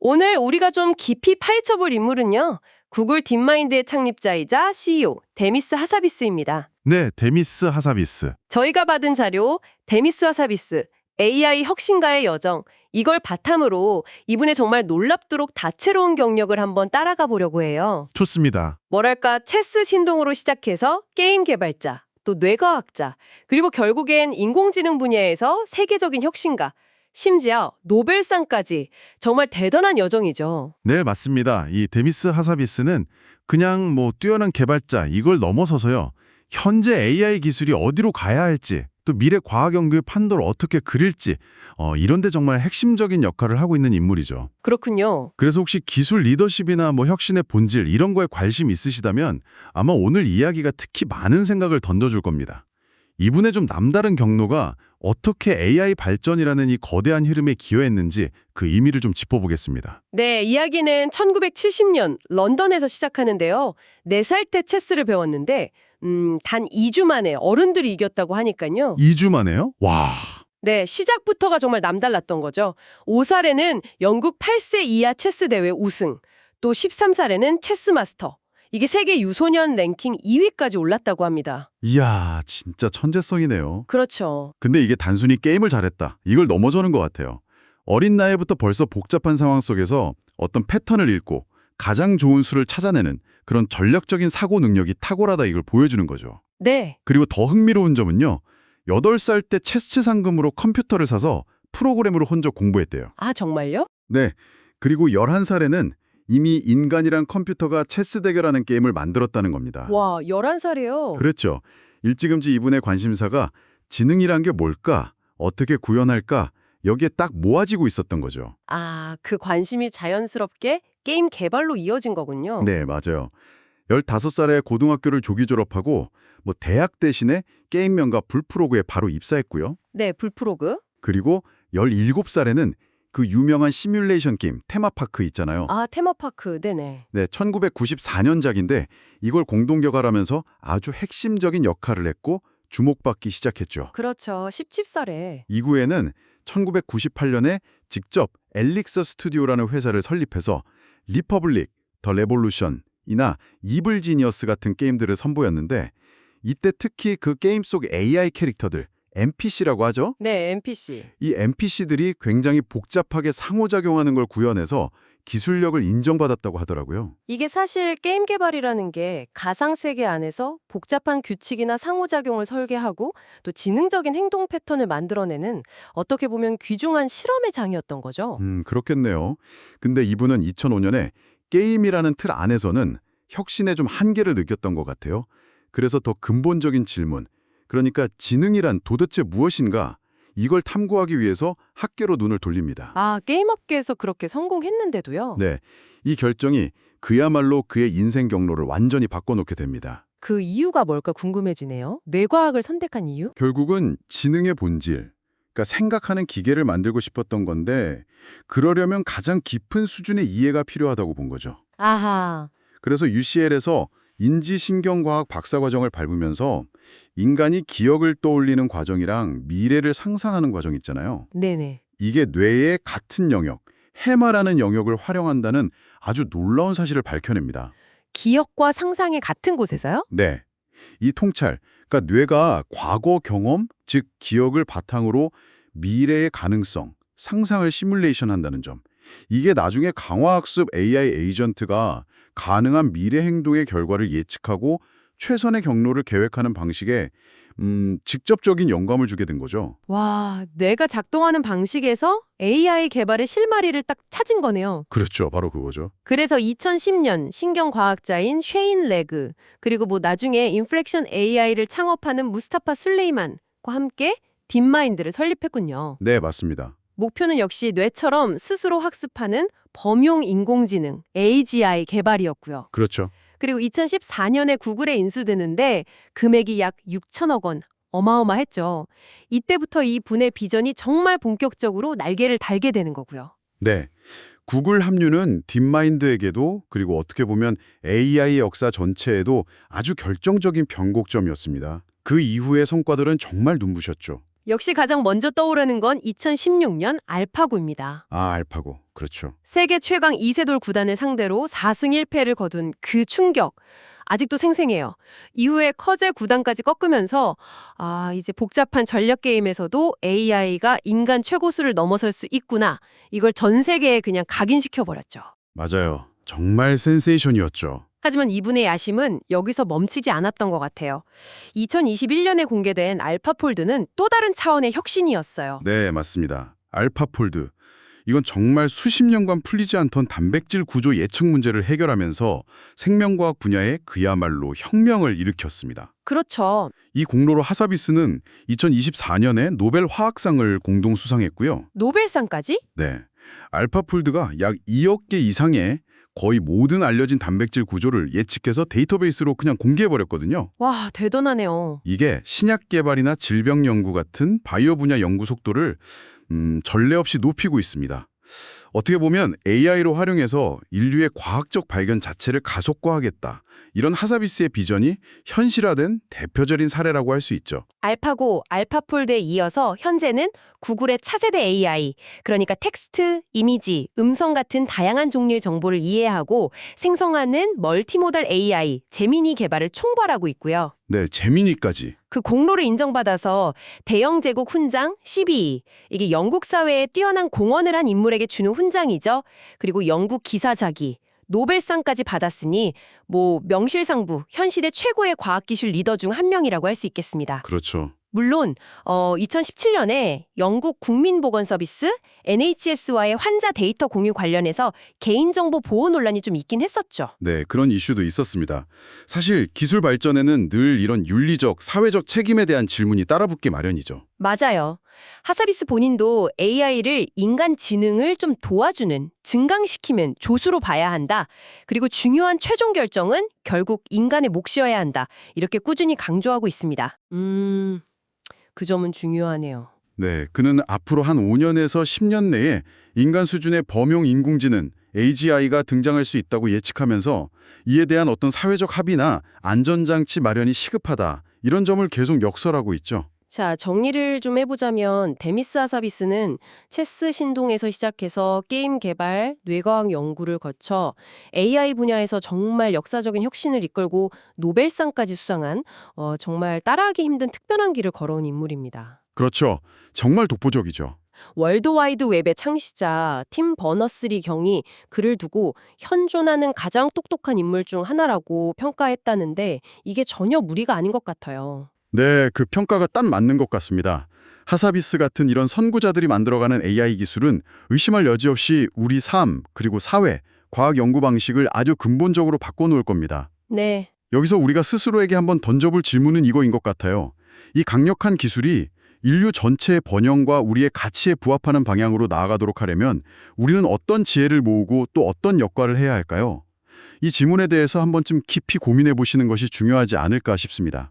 오늘 우리가 좀 깊이 파헤쳐볼 인물은요. 구글 딥마인드의 창립자이자 CEO 데미스 하사비스입니다. 네, 데미스 하사비스. 저희가 받은 자료 데미스 하사비스 AI 혁신가의 여정 이걸 바탕으로 이분의 정말 놀랍도록 다채로운 경력을 한번 따라가 보려고 해요. 좋습니다. 뭐랄까 체스 신동으로 시작해서 게임 개발자, 또 뇌과학자, 그리고 결국엔 인공지능 분야에서 세계적인 혁신가, 심지어 노벨상까지 정말 대단한 여정이죠. 네, 맞습니다. 이 데미스 하사비스는 그냥 뛰어난 개발자 이걸 넘어서서요. 현재 AI 기술이 어디로 가야 할지, 또 미래 과학 연구의 판도를 어떻게 그릴지 이런 데 정말 핵심적인 역할을 하고 있는 인물이죠. 그렇군요. 그래서 혹시 기술 리더십이나 혁신의 본질 이런 거에 관심 있으시다면 아마 오늘 이야기가 특히 많은 생각을 던져줄 겁니다. 이분의 좀 남다른 경로가 어떻게 AI 발전이라는 이 거대한 흐름에 기여했는지 그 의미를 좀 짚어보겠습니다. 네, 이야기는 1970년 런던에서 시작하는데요. 4살 때 체스를 배웠는데 단 2주 만에 어른들이 이겼다고 하니까요. 2주 만에요? 와. 네, 시작부터가 정말 남달랐던 거죠. 5살에는 영국 8세 이하 체스 대회 우승, 또 13살에는 체스 마스터. 이게 세계 유소년 랭킹 2위까지 올랐다고 합니다. 이야, 진짜 천재성이네요. 그렇죠. 근데 이게 단순히 게임을 잘했다. 이걸 넘어서는 것 같아요. 어린 나이부터 벌써 복잡한 상황 속에서 어떤 패턴을 읽고 가장 좋은 수를 찾아내는 그런 전략적인 사고 능력이 탁월하다 이걸 보여주는 거죠. 네. 그리고 더 흥미로운 점은요. 8살 때 체스 상금으로 컴퓨터를 사서 프로그램으로 혼자 공부했대요. 아, 정말요? 네. 그리고 11살에는 이미 인간이랑 컴퓨터가 체스 대결하는 게임을 만들었다는 겁니다. 와, 11살이에요. 그렇죠. 일찌감치 이분의 관심사가 지능이란 게 뭘까? 어떻게 구현할까? 여기에 딱 모아지고 있었던 거죠. 아, 그 관심이 자연스럽게 게임 개발로 이어진 거군요. 네, 맞아요. 15살에 고등학교를 조기 졸업하고 대학 대신에 게임명가 불프로그에 바로 입사했고요. 네, 불프로그. 그리고 17살에는 그 유명한 시뮬레이션 게임 테마파크 있잖아요. 아, 테마파크. 네네. 네, 1994년작인데 이걸 공동 개발하면서 아주 핵심적인 역할을 했고 주목받기 시작했죠. 그렇죠. 17살에. 이후에는 1998년에 직접 엘릭서 스튜디오라는 회사를 설립해서 리퍼블릭, 더 레볼루션이나 이블 지니어스 같은 게임들을 선보였는데 이때 특히 그 게임 속 AI 캐릭터들, NPC라고 하죠? 네, NPC. 이 NPC들이 굉장히 복잡하게 상호작용하는 걸 구현해서 기술력을 인정받았다고 하더라고요. 이게 사실 게임 개발이라는 게 가상세계 안에서 복잡한 규칙이나 상호작용을 설계하고 또 지능적인 행동 패턴을 만들어내는 어떻게 보면 귀중한 실험의 장이었던 거죠. 그렇겠네요. 근데 이분은 2005년에 게임이라는 틀 안에서는 혁신의 좀 한계를 느꼈던 것 같아요. 그래서 더 근본적인 질문, 그러니까 지능이란 도대체 무엇인가? 이걸 탐구하기 위해서 학계로 눈을 돌립니다. 아, 게임 업계에서 그렇게 성공했는데도요? 네, 이 결정이 그야말로 그의 인생 경로를 완전히 바꿔놓게 됩니다. 그 이유가 뭘까 궁금해지네요. 뇌과학을 선택한 이유? 결국은 지능의 본질, 그러니까 생각하는 기계를 만들고 싶었던 건데 그러려면 가장 깊은 수준의 이해가 필요하다고 본 거죠. 아하. 그래서 UCL에서 인지신경과학 박사과정을 밟으면서 인간이 기억을 떠올리는 과정이랑 미래를 상상하는 과정 있잖아요. 네네. 이게 뇌의 같은 영역, 해마라는 영역을 활용한다는 아주 놀라운 사실을 밝혀냅니다. 기억과 상상의 같은 곳에서요? 네. 이 통찰, 그러니까 뇌가 과거 경험, 즉 기억을 바탕으로 미래의 가능성, 상상을 시뮬레이션 한다는 점. 이게 나중에 강화학습 AI 에이전트가 가능한 미래 행동의 결과를 예측하고 최선의 경로를 계획하는 방식에 직접적인 영감을 주게 된 거죠. 와, 뇌가 작동하는 방식에서 AI 개발의 실마리를 딱 찾은 거네요. 그렇죠. 바로 그거죠. 그래서 2010년 신경과학자인 쉐인 레그, 그리고 나중에 인플렉션 AI를 창업하는 무스타파 술레이만과 함께 딥마인드를 설립했군요. 네, 맞습니다. 목표는 역시 뇌처럼 스스로 학습하는 범용 인공지능 AGI 개발이었고요. 그렇죠. 그리고 2014년에 구글에 인수되는데 금액이 약 6천억 원. 어마어마했죠. 이때부터 이 분의 비전이 정말 본격적으로 날개를 달게 되는 거고요. 네. 구글 합류는 딥마인드에게도 그리고 어떻게 보면 AI 역사 전체에도 아주 결정적인 변곡점이었습니다. 그 이후의 성과들은 정말 눈부셨죠. 역시 가장 먼저 떠오르는 건 2016년 알파고입니다. 아, 알파고. 그렇죠. 세계 최강 이세돌 구단을 상대로 4승 1패를 거둔 그 충격. 아직도 생생해요. 이후에 커제 구단까지 꺾으면서 이제 복잡한 전략 게임에서도 AI가 인간 최고수를 넘어설 수 있구나. 이걸 전 세계에 그냥 각인시켜 버렸죠. 맞아요. 정말 센세이션이었죠. 하지만 이분의 야심은 여기서 멈추지 않았던 것 같아요. 2021년에 공개된 알파폴드는 또 다른 차원의 혁신이었어요. 네, 맞습니다. 알파폴드. 이건 정말 수십 년간 풀리지 않던 단백질 구조 예측 문제를 해결하면서 생명과학 분야에 그야말로 혁명을 일으켰습니다. 그렇죠. 이 공로로 하사비스는 2024년에 노벨 화학상을 공동 수상했고요. 노벨상까지? 네, 알파폴드가 약 2억 개 이상의 거의 모든 알려진 단백질 구조를 예측해서 데이터베이스로 그냥 공개해버렸거든요. 와, 대단하네요. 이게 신약 개발이나 질병 연구 같은 바이오 분야 연구 속도를 전례 없이 높이고 있습니다. 어떻게 보면 AI로 활용해서 인류의 과학적 발견 자체를 가속화하겠다. 이런 하사비스의 비전이 현실화된 대표적인 사례라고 할 수 있죠. 알파고, 알파폴드에 이어서 현재는 구글의 차세대 AI, 그러니까 텍스트, 이미지, 음성 같은 다양한 종류의 정보를 이해하고 생성하는 멀티모달 AI, 제미니 개발을 총괄하고 있고요. 네, 제미니까지. 그 공로를 인정받아서 대영 제국 훈장 12, 이게 영국 사회에 뛰어난 공헌을 한 인물에게 주는 훈장이죠. 그리고 영국 기사자기, 노벨상까지 받았으니 명실상부 현시대 최고의 과학기술 리더 중 한 명이라고 할 수 있겠습니다. 그렇죠. 물론 2017년에 영국 국민보건서비스 NHS와의 환자 데이터 공유 관련해서 개인정보 보호 논란이 좀 있긴 했었죠. 네, 그런 이슈도 있었습니다. 사실 기술 발전에는 늘 이런 윤리적, 사회적 책임에 대한 질문이 따라붙기 마련이죠. 맞아요. 하사비스 본인도 AI를 인간 지능을 좀 도와주는, 증강시키는 조수로 봐야 한다. 그리고 중요한 최종 결정은 결국 인간의 몫이어야 한다. 이렇게 꾸준히 강조하고 있습니다. 그 점은 중요하네요. 네, 그는 앞으로 한 5년에서 10년 내에 인간 수준의 범용 인공지능 AGI가 등장할 수 있다고 예측하면서 이에 대한 어떤 사회적 합의나 안전장치 마련이 시급하다. 이런 점을 계속 역설하고 있죠. 자, 정리를 좀 해보자면 데미스 하사비스는 체스 신동에서 시작해서 게임 개발, 뇌과학 연구를 거쳐 AI 분야에서 정말 역사적인 혁신을 이끌고 노벨상까지 수상한 정말 따라하기 힘든 특별한 길을 걸어온 인물입니다. 그렇죠. 정말 독보적이죠. 월드와이드 웹의 창시자 팀 버너스리 경이 그를 두고 현존하는 가장 똑똑한 인물 중 하나라고 평가했다는데 이게 전혀 무리가 아닌 것 같아요. 네, 그 평가가 딱 맞는 것 같습니다. 하사비스 같은 이런 선구자들이 만들어가는 AI 기술은 의심할 여지 없이 우리 삶, 그리고 사회, 과학 연구 방식을 아주 근본적으로 바꿔놓을 겁니다. 네. 여기서 우리가 스스로에게 한번 던져볼 질문은 이거인 것 같아요. 이 강력한 기술이 인류 전체의 번영과 우리의 가치에 부합하는 방향으로 나아가도록 하려면 우리는 어떤 지혜를 모으고 또 어떤 역할을 해야 할까요? 이 질문에 대해서 한 번쯤 깊이 고민해 보시는 것이 중요하지 않을까 싶습니다.